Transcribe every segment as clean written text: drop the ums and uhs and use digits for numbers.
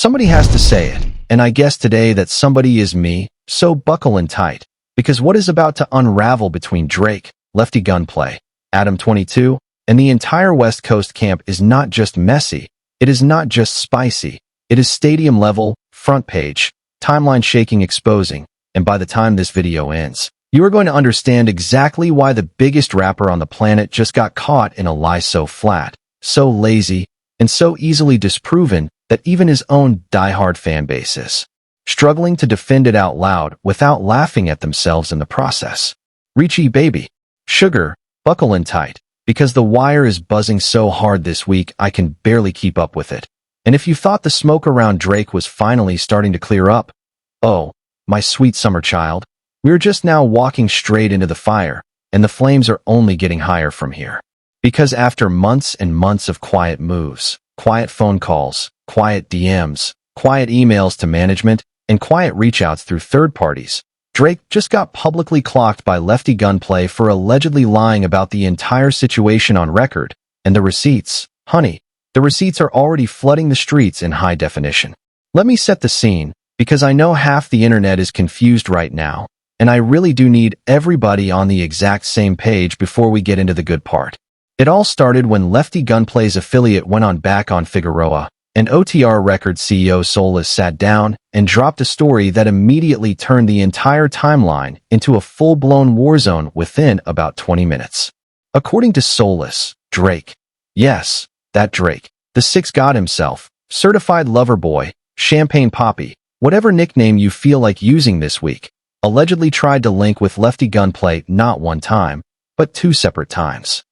Somebody has to say it, and I guess today that somebody is me, so buckle in tight, because what is about to unravel between Drake, Lefty Gunplay, Adam22, and the entire West Coast camp is not just messy, it is not just spicy, it is stadium level, front page, timeline shaking exposing, and by the time this video ends, you are going to understand exactly why the biggest rapper on the planet just got caught in a lie so flat, so lazy, and so easily disproven that even his own diehard fan base is struggling to defend it out loud without laughing at themselves in the process. Richie baby, sugar, buckle in tight, because the wire is buzzing so hard this week I can barely keep up with it. And if you thought the smoke around Drake was finally starting to clear up, oh, my sweet summer child, we're just now walking straight into the fire, and the flames are only getting higher from here. Because after months and months of quiet moves, quiet phone calls, quiet DMs, quiet emails to management, and quiet reach-outs through third parties, Drake just got publicly clocked by Lefty Gunplay for allegedly lying about the entire situation on record, and the receipts, honey, the receipts are already flooding the streets in high definition. Let me set the scene, because I know half the internet is confused right now, and I really do need everybody on the exact same page before we get into the good part. It all started when Lefty Gunplay's affiliate went on Back On Figueroa, and OTR Records CEO Solless sat down and dropped a story that immediately turned the entire timeline into a full-blown war zone within about 20 minutes. According to Solless, Drake, yes, that Drake, the Six God himself, certified lover boy, champagne poppy, whatever nickname you feel like using this week, allegedly tried to link with Lefty Gunplay not one time, but two separate times.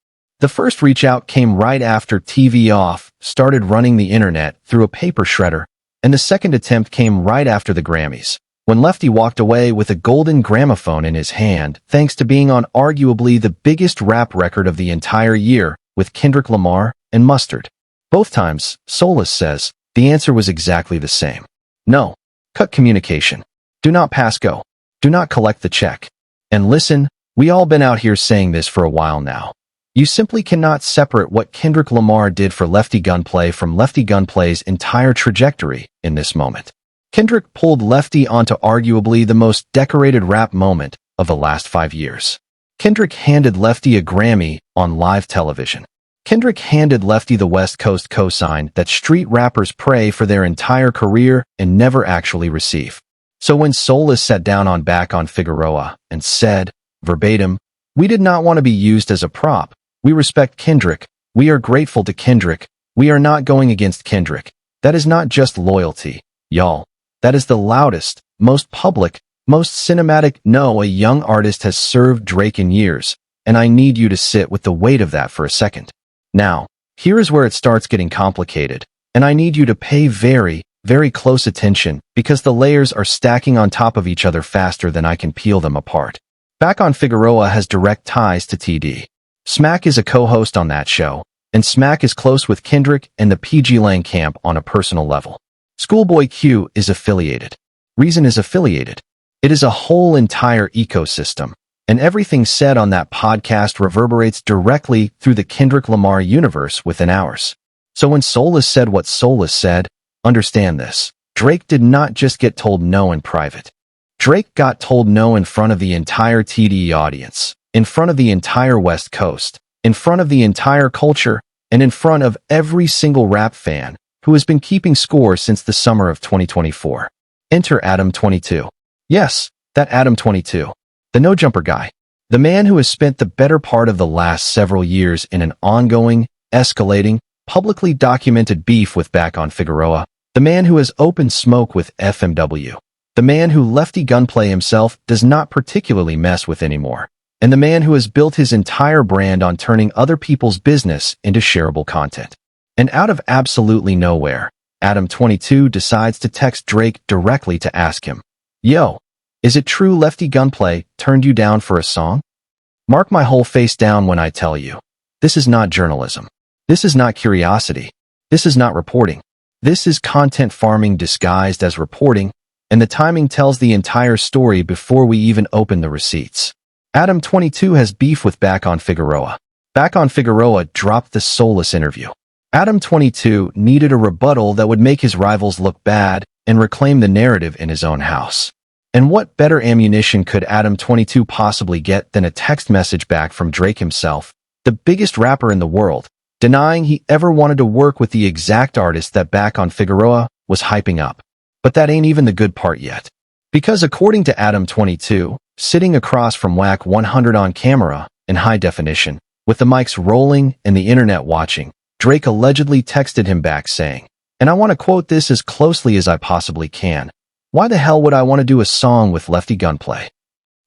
The first reach-out came right after TV Off started running the internet through a paper shredder, and the second attempt came right after the Grammys, when Lefty walked away with a golden gramophone in his hand thanks to being on arguably the biggest rap record of the entire year with Kendrick Lamar and Mustard. Both times, Solless says, the answer was exactly the same. No. Cut communication. Do not pass go. Do not collect the check. And listen, we all been out here saying this for a while now. You simply cannot separate what Kendrick Lamar did for Lefty Gunplay from Lefty Gunplay's entire trajectory in this moment. Kendrick pulled Lefty onto arguably the most decorated rap moment of the last 5 years. Kendrick handed Lefty a Grammy on live television. Kendrick handed Lefty the West Coast cosign that street rappers pray for their entire career and never actually receive. So when Solless sat down on Back On Figueroa and said, verbatim, "We did not want to be used as a prop. We respect Kendrick. We are grateful to Kendrick. We are not going against Kendrick." That is not just loyalty, y'all. That is the loudest, most public, most cinematic no a young artist has served Drake in years, and I need you to sit with the weight of that for a second. Now, here is where it starts getting complicated, and I need you to pay very, very close attention because the layers are stacking on top of each other faster than I can peel them apart. Back On Figueroa has direct ties to TD. Smack is a co-host on that show, and Smack is close with Kendrick and the PG Lang camp on a personal level. Schoolboy Q is affiliated. Reason is affiliated. It is a whole entire ecosystem, and everything said on that podcast reverberates directly through the Kendrick Lamar universe within hours. So when Solless said what Solless said, understand this. Drake did not just get told no in private. Drake got told no in front of the entire TDE audience, in front of the entire West Coast, in front of the entire culture, and in front of every single rap fan who has been keeping score since the summer of 2024. Enter Adam22. Yes, that Adam22. The no-jumper guy. The man who has spent the better part of the last several years in an ongoing, escalating, publicly documented beef with Back On Figueroa. The man who has opened smoke with FMW. The man who Lefty Gunplay himself does not particularly mess with anymore. And the man who has built his entire brand on turning other people's business into shareable content. And out of absolutely nowhere, Adam22 decides to text Drake directly to ask him, "Yo, is it true Lefty Gunplay turned you down for a song?" Mark my whole face down when I tell you, this is not journalism. This is not curiosity. This is not reporting. This is content farming disguised as reporting, and the timing tells the entire story before we even open the receipts. Adam22 has beef with Back On Figueroa. Back On Figueroa dropped the Solless interview. Adam22 needed a rebuttal that would make his rivals look bad and reclaim the narrative in his own house. And what better ammunition could Adam22 possibly get than a text message back from Drake himself, the biggest rapper in the world, denying he ever wanted to work with the exact artist that Back On Figueroa was hyping up. But that ain't even the good part yet. Because according to Adam22, sitting across from Wack 100 on camera, in high definition, with the mics rolling and the internet watching, Drake allegedly texted him back saying, and I want to quote this as closely as I possibly can, "Why the hell would I want to do a song with Lefty Gunplay?"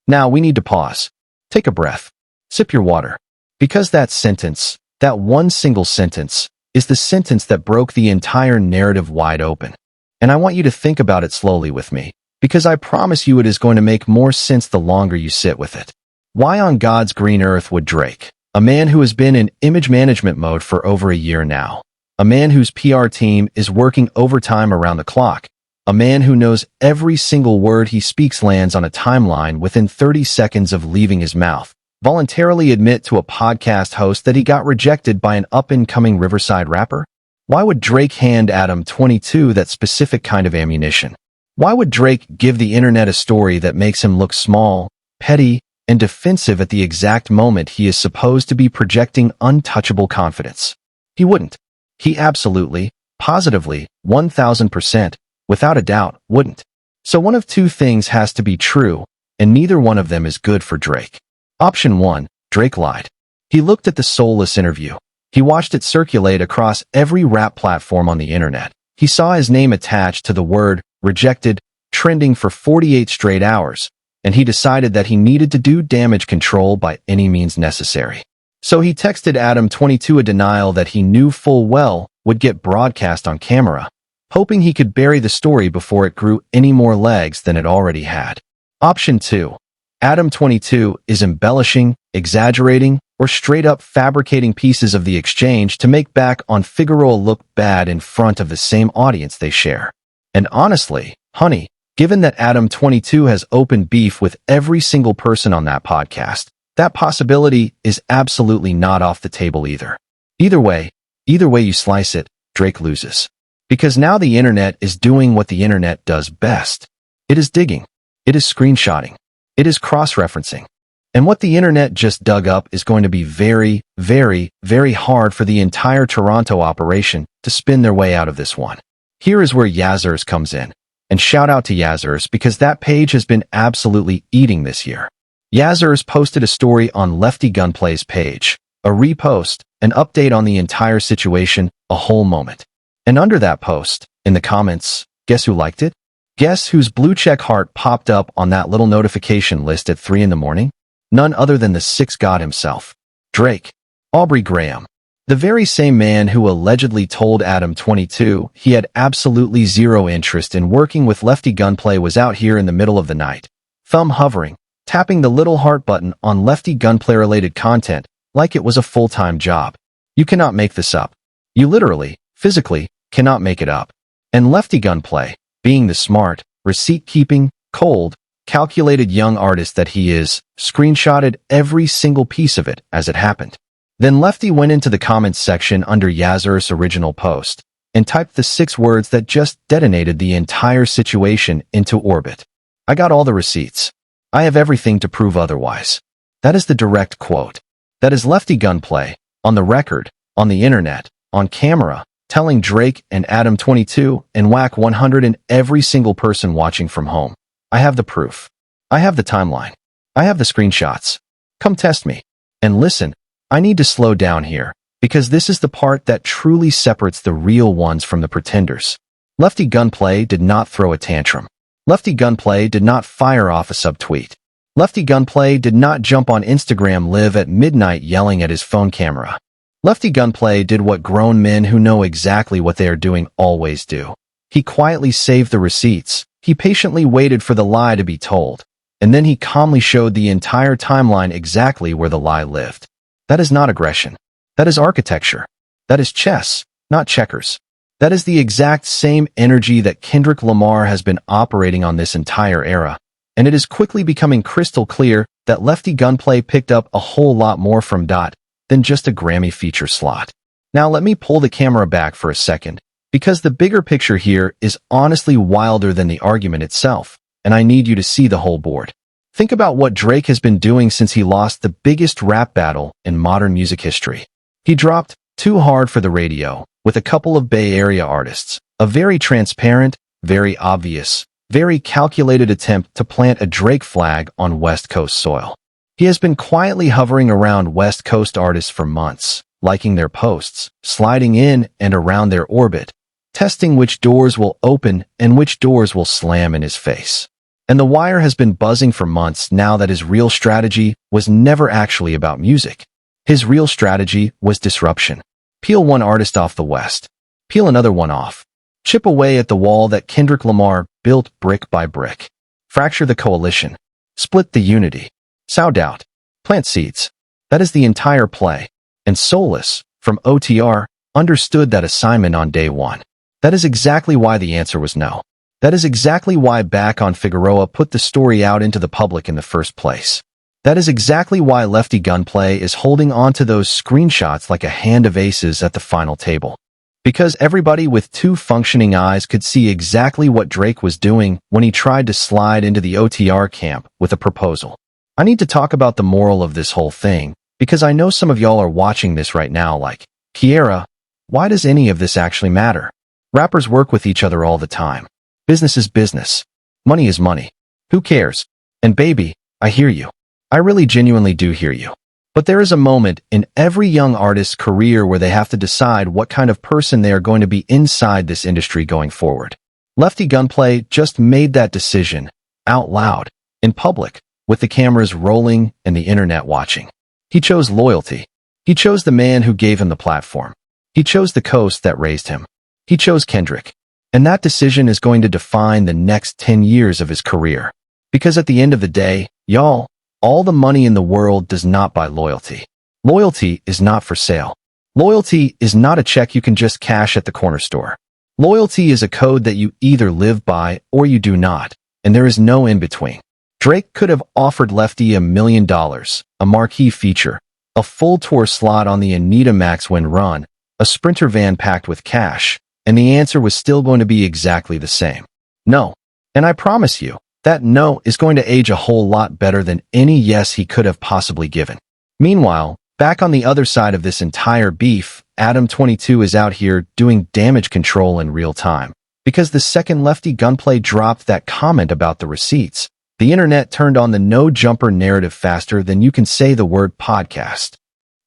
Now we need to pause. Take a breath. Sip your water. Because that sentence, that one single sentence, is the sentence that broke the entire narrative wide open. And I want you to think about it slowly with me, because I promise you it is going to make more sense the longer you sit with it. Why on God's green earth would Drake, a man who has been in image management mode for over a year now, a man whose PR team is working overtime around the clock, a man who knows every single word he speaks lands on a timeline within 30 seconds of leaving his mouth, voluntarily admit to a podcast host that he got rejected by an up-and-coming Riverside rapper? Why would Drake hand Adam22 that specific kind of ammunition? Why would Drake give the internet a story that makes him look small, petty, and defensive at the exact moment he is supposed to be projecting untouchable confidence? He wouldn't. He absolutely, positively, 1000%, without a doubt, wouldn't. So one of two things has to be true, and neither one of them is good for Drake. Option 1, Drake lied. He looked at the Solless interview. He watched it circulate across every rap platform on the internet. He saw his name attached to the word rejected, trending for 48 straight hours, and he decided that he needed to do damage control by any means necessary. So he texted Adam22 a denial that he knew full well would get broadcast on camera, hoping he could bury the story before it grew any more legs than it already had. Option 2. Adam22 is embellishing, exaggerating, or straight up fabricating pieces of the exchange to make Back On Figueroa look bad in front of the same audience they share. And honestly, honey, given that Adam22 has open beef with every single person on that podcast, that possibility is absolutely not off the table either. Either way you slice it, Drake loses. Because now the internet is doing what the internet does best. It is digging. It is screenshotting. It is cross-referencing. And what the internet just dug up is going to be very, very, very hard for the entire Toronto operation to spin their way out of this one. Here is where Yazers comes in. And shout out to Yazers because that page has been absolutely eating this year. Yazers posted a story on Lefty Gunplay's page, a repost, an update on the entire situation, a whole moment. And under that post, in the comments, guess who liked it? Guess whose blue check heart popped up on that little notification list at 3 in the morning? None other than the Six God himself, Drake. Aubrey Graham. The very same man who allegedly told Adam22 he had absolutely zero interest in working with Lefty Gunplay was out here in the middle of the night, thumb hovering, tapping the little heart button on Lefty Gunplay-related content like it was a full-time job. You cannot make this up. You literally, physically, cannot make it up. And Lefty Gunplay, being the smart, receipt-keeping, cold, calculated young artist that he is, screenshotted every single piece of it as it happened. Then Lefty went into the comments section under Yazers' original post and typed the 6 words that just detonated the entire situation into orbit. I got all the receipts. I have everything to prove otherwise. That is the direct quote. That is Lefty Gunplay, on the record, on the internet, on camera, telling Drake and Adam22 and Wack 100 and every single person watching from home. I have the proof. I have the timeline. I have the screenshots. Come test me. And listen, I need to slow down here, because this is the part that truly separates the real ones from the pretenders. Lefty Gunplay did not throw a tantrum. Lefty Gunplay did not fire off a subtweet. Lefty Gunplay did not jump on Instagram Live at midnight yelling at his phone camera. Lefty Gunplay did what grown men who know exactly what they are doing always do. He quietly saved the receipts. He patiently waited for the lie to be told. And then he calmly showed the entire timeline exactly where the lie lived. That is not aggression. That is architecture. That is chess, not checkers. That is the exact same energy that Kendrick Lamar has been operating on this entire era. And it is quickly becoming crystal clear that Lefty Gunplay picked up a whole lot more from Dot than just a Grammy feature slot. Now let me pull the camera back for a second, because the bigger picture here is honestly wilder than the argument itself, and I need you to see the whole board. Think about what Drake has been doing since he lost the biggest rap battle in modern music history. He dropped Too Hard for the radio with a couple of Bay Area artists, a very transparent, very obvious, very calculated attempt to plant a Drake flag on West Coast soil. He has been quietly hovering around West Coast artists for months, liking their posts, sliding in and around their orbit, testing which doors will open and which doors will slam in his face. And the wire has been buzzing for months now that his real strategy was never actually about music. His real strategy was disruption. Peel one artist off the West. Peel another one off. Chip away at the wall that Kendrick Lamar built brick by brick. Fracture the coalition. Split the unity. Sow doubt. Plant seeds. That is the entire play. And Solless, from OTR, understood that assignment on day one. That is exactly why the answer was no. That is exactly why Back On Figueroa put the story out into the public in the first place. That is exactly why Lefty Gunplay is holding on to those screenshots like a hand of aces at the final table. Because everybody with two functioning eyes could see exactly what Drake was doing when he tried to slide into the OTR camp with a proposal. I need to talk about the moral of this whole thing, because I know some of y'all are watching this right now like, Kiera, why does any of this actually matter? Rappers work with each other all the time. Business is business. Money is money. Who cares? And baby, I hear you. I really genuinely do hear you. But there is a moment in every young artist's career where they have to decide what kind of person they are going to be inside this industry going forward. Lefty Gunplay just made that decision, out loud, in public, with the cameras rolling and the internet watching. He chose loyalty. He chose the man who gave him the platform. He chose the coast that raised him. He chose Kendrick. And that decision is going to define the next 10 years of his career. Because at the end of the day, y'all, all the money in the world does not buy loyalty. Loyalty is not for sale. Loyalty is not a check you can just cash at the corner store. Loyalty is a code that you either live by or you do not, and there is no in between. Drake could have offered Lefty $1 million, a marquee feature, a full tour slot on the Anita Max when run, a Sprinter van packed with cash, and the answer was still going to be exactly the same. No. And I promise you, that no is going to age a whole lot better than any yes he could have possibly given. Meanwhile, back on the other side of this entire beef, Adam22 is out here doing damage control in real time. Because the second Lefty Gunplay dropped that comment about the receipts, the internet turned on the no-jumper narrative faster than you can say the word podcast.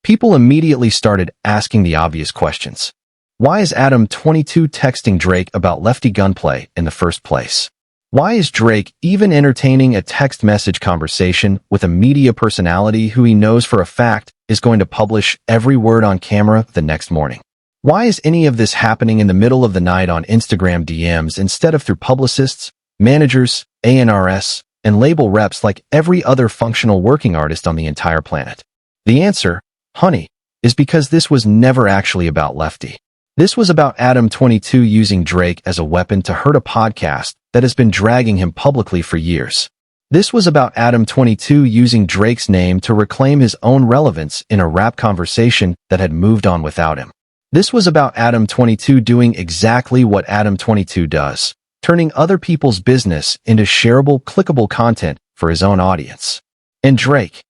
People immediately started asking the obvious questions. Why is Adam22 texting Drake about Lefty Gunplay in the first place? Why is Drake even entertaining a text message conversation with a media personality who he knows for a fact is going to publish every word on camera the next morning? Why is any of this happening in the middle of the night on Instagram DMs instead of through publicists, managers, A&Rs, and label reps like every other functional working artist on the entire planet? The answer, honey, is because this was never actually about Lefty. This was about Adam22 using Drake as a weapon to hurt a podcast that has been dragging him publicly for years. This was about Adam22 using Drake's name to reclaim his own relevance in a rap conversation that had moved on without him. This was about Adam22 doing exactly what Adam22 does, turning other people's business into shareable, clickable content for his own audience. And Drake,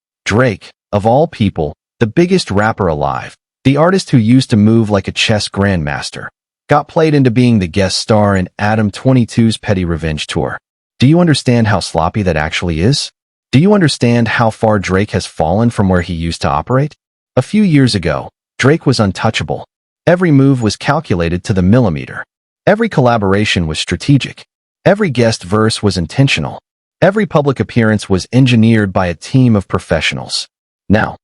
of all people, the biggest rapper alive, the artist who used to move like a chess grandmaster, got played into being the guest star in Adam22's Petty Revenge tour. Do you understand how sloppy that actually is? Do you understand how far Drake has fallen from where he used to operate? A few years ago, Drake was untouchable. Every move was calculated to the millimeter. Every collaboration was strategic. Every guest verse was intentional. Every public appearance was engineered by a team of professionals. Now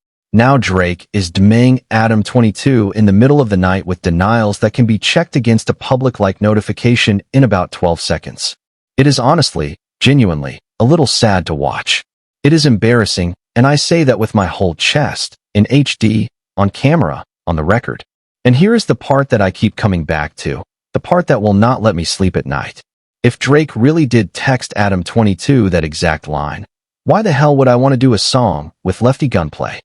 Drake is DMing Adam22 in the middle of the night with denials that can be checked against a public-like notification in about 12 seconds. It is honestly, genuinely, a little sad to watch. It is embarrassing, and I say that with my whole chest, in HD, on camera, on the record. And here is the part that I keep coming back to, the part that will not let me sleep at night. If Drake really did text Adam22 that exact line, why the hell would I want to do a song with Lefty Gunplay?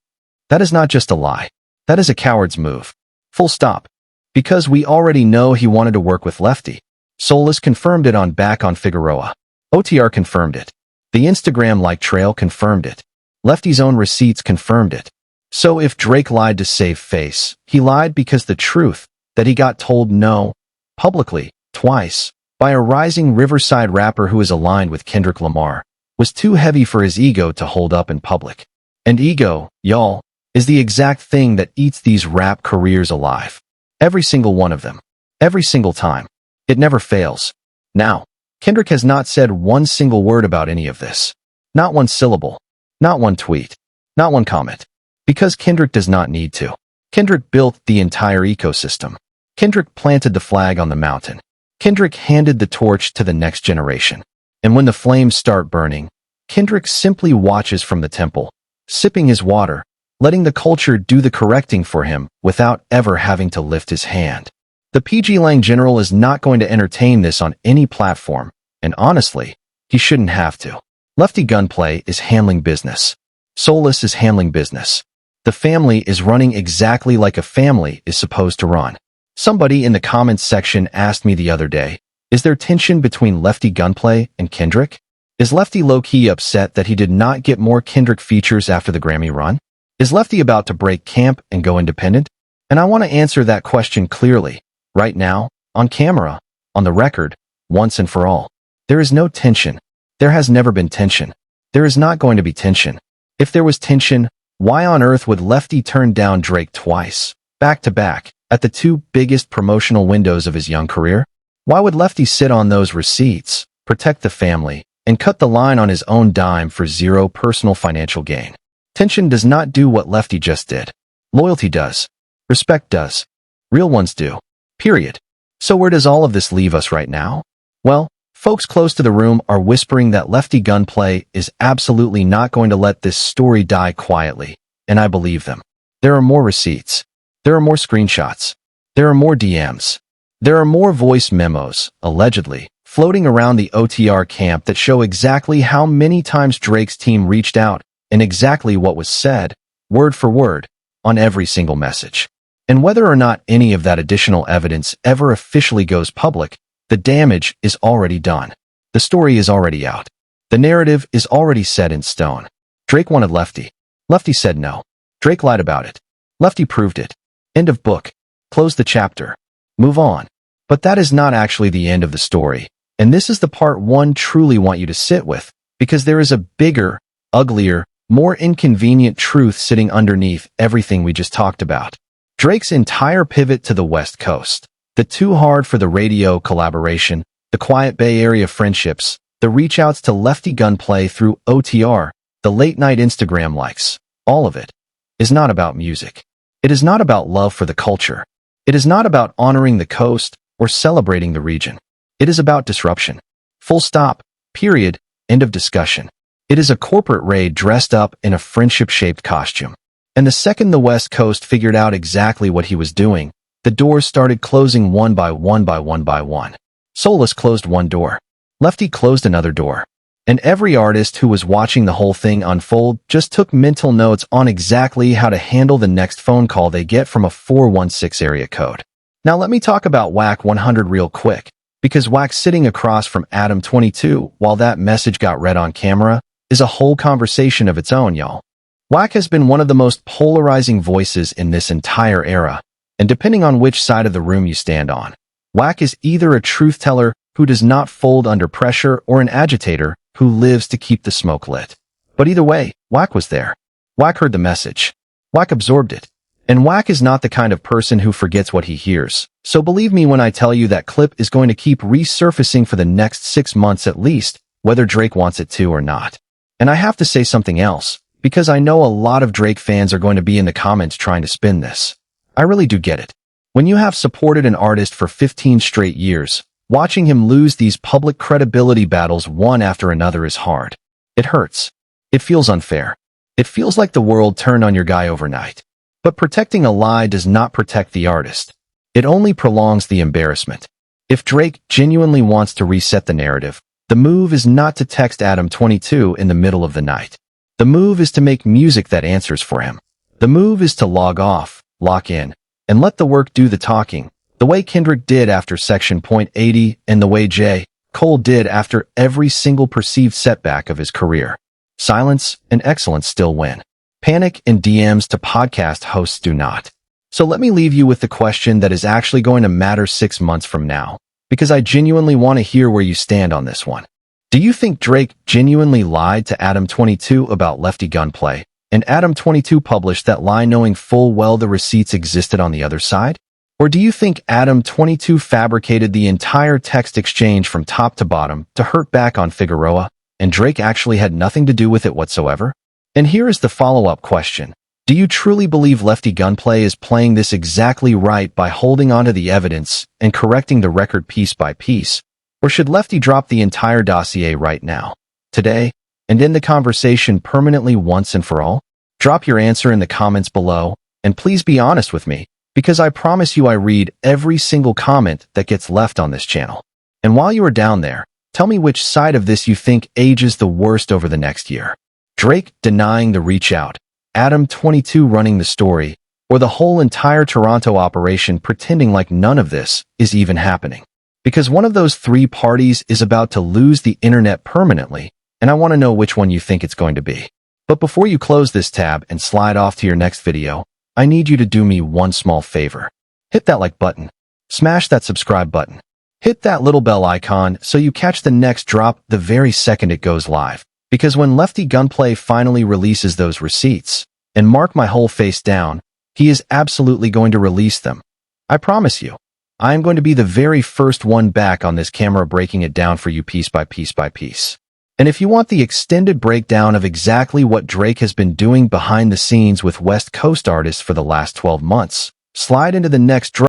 That is not just a lie. That is a coward's move. Full stop. Because we already know he wanted to work with Lefty. Solless confirmed it on Back On Figueroa. OTR confirmed it. The Instagram-like trail confirmed it. Lefty's own receipts confirmed it. So if Drake lied to save face, he lied because the truth that he got told no, publicly, twice, by a rising Riverside rapper who is aligned with Kendrick Lamar, was too heavy for his ego to hold up in public. And ego, y'all, is the exact thing that eats these rap careers alive. Every single one of them. Every single time. It never fails. Now, Kendrick has not said one single word about any of this. Not one syllable. Not one tweet. Not one comment. Because Kendrick does not need to. Kendrick built the entire ecosystem. Kendrick planted the flag on the mountain. Kendrick handed the torch to the next generation. And when the flames start burning, Kendrick simply watches from the temple, sipping his water, letting the culture do the correcting for him without ever having to lift his hand. The PG Lang General is not going to entertain this on any platform, and honestly, he shouldn't have to. Lefty Gunplay is handling business. Solless is handling business. The family is running exactly like a family is supposed to run. Somebody in the comments section asked me the other day, is there tension between Lefty Gunplay and Kendrick? Is Lefty low-key upset that he did not get more Kendrick features after the Grammy run? Is Lefty about to break camp and go independent? And I want to answer that question clearly, right now, on camera, on the record, once and for all. There is no tension. There has never been tension. There is not going to be tension. If there was tension, why on earth would Lefty turn down Drake twice, back to back, at the two biggest promotional windows of his young career? Why would Lefty sit on those receipts, protect the family, and cut the line on his own dime for zero personal financial gain? Tension does not do what Lefty just did. Loyalty does. Respect does. Real ones do. Period. So where does all of this leave us right now? Well, folks close to the room are whispering that Lefty Gunplay is absolutely not going to let this story die quietly, and I believe them. There are more receipts. There are more screenshots. There are more DMs. There are more voice memos, allegedly, floating around the OTR camp that show exactly how many times Drake's team reached out and exactly what was said, word for word, on every single message. And whether or not any of that additional evidence ever officially goes public, the damage is already done. The story is already out. The narrative is already set in stone. Drake wanted Lefty. Lefty said no. Drake lied about it. Lefty proved it. End of book. Close the chapter. Move on. But that is not actually the end of the story. And this is the part one truly want you to sit with, because there is a bigger, uglier, more inconvenient truth sitting underneath everything we just talked about. Drake's entire pivot to the West Coast, the Too Hard for the Radio collaboration, the quiet Bay Area friendships, the reach-outs to Lefty Gunplay through OTR, the late-night Instagram likes, all of it is not about music. It is not about love for the culture. It is not about honoring the coast or celebrating the region. It is about disruption. Full stop. Period. End of discussion. It is a corporate raid dressed up in a friendship-shaped costume. And the second the West Coast figured out exactly what he was doing, the doors started closing one by one by one by one. Solless closed one door. Lefty closed another door. And every artist who was watching the whole thing unfold just took mental notes on exactly how to handle the next phone call they get from a 416 area code. Now let me talk about Wack 100 real quick, because Wack sitting across from Adam22 while that message got read on camera is a whole conversation of its own, y'all. Wack has been one of the most polarizing voices in this entire era, and depending on which side of the room you stand on, Wack is either a truth teller who does not fold under pressure or an agitator who lives to keep the smoke lit. But either way, Wack was there. Wack heard the message. Wack absorbed it. And Wack is not the kind of person who forgets what he hears. So believe me when I tell you that clip is going to keep resurfacing for the next 6 months at least, whether Drake wants it to or not. And I have to say something else, because I know a lot of Drake fans are going to be in the comments trying to spin this. I really do get it. When you have supported an artist for 15 straight years, watching him lose these public credibility battles one after another is hard. It hurts. It feels unfair. It feels like the world turned on your guy overnight. But protecting a lie does not protect the artist. It only prolongs the embarrassment. If Drake genuinely wants to reset the narrative, the move is not to text Adam22 in the middle of the night. The move is to make music that answers for him. The move is to log off, lock in, and let the work do the talking, the way Kendrick did after Section .80 and the way J. Cole did after every single perceived setback of his career. Silence and excellence still win. Panic and DMs to podcast hosts do not. So let me leave you with the question that is actually going to matter 6 months from now, because I genuinely want to hear where you stand on this one. Do you think Drake genuinely lied to Adam22 about Lefty Gunplay, and Adam22 published that lie knowing full well the receipts existed on the other side? Or do you think Adam22 fabricated the entire text exchange from top to bottom to hurt Back On Figueroa, and Drake actually had nothing to do with it whatsoever? And here is the follow-up question. Do you truly believe Lefty Gunplay is playing this exactly right by holding onto the evidence and correcting the record piece by piece? Or should Lefty drop the entire dossier right now, today, and end the conversation permanently once and for all? Drop your answer in the comments below, and please be honest with me, because I promise you I read every single comment that gets left on this channel. And while you are down there, tell me which side of this you think ages the worst over the next year. Drake denying the reach out, Adam22 running the story, or the whole entire Toronto operation pretending like none of this is even happening. Because one of those three parties is about to lose the internet permanently, and I want to know which one you think it's going to be. But before you close this tab and slide off to your next video, I need you to do me one small favor. Hit that like button. Smash that subscribe button. Hit that little bell icon so you catch the next drop the very second it goes live. Because when Lefty Gunplay finally releases those receipts, and mark my whole face down, he is absolutely going to release them. I promise you. I am going to be the very first one back on this camera breaking it down for you piece by piece by piece. And if you want the extended breakdown of exactly what Drake has been doing behind the scenes with West Coast artists for the last 12 months, slide into the next drop.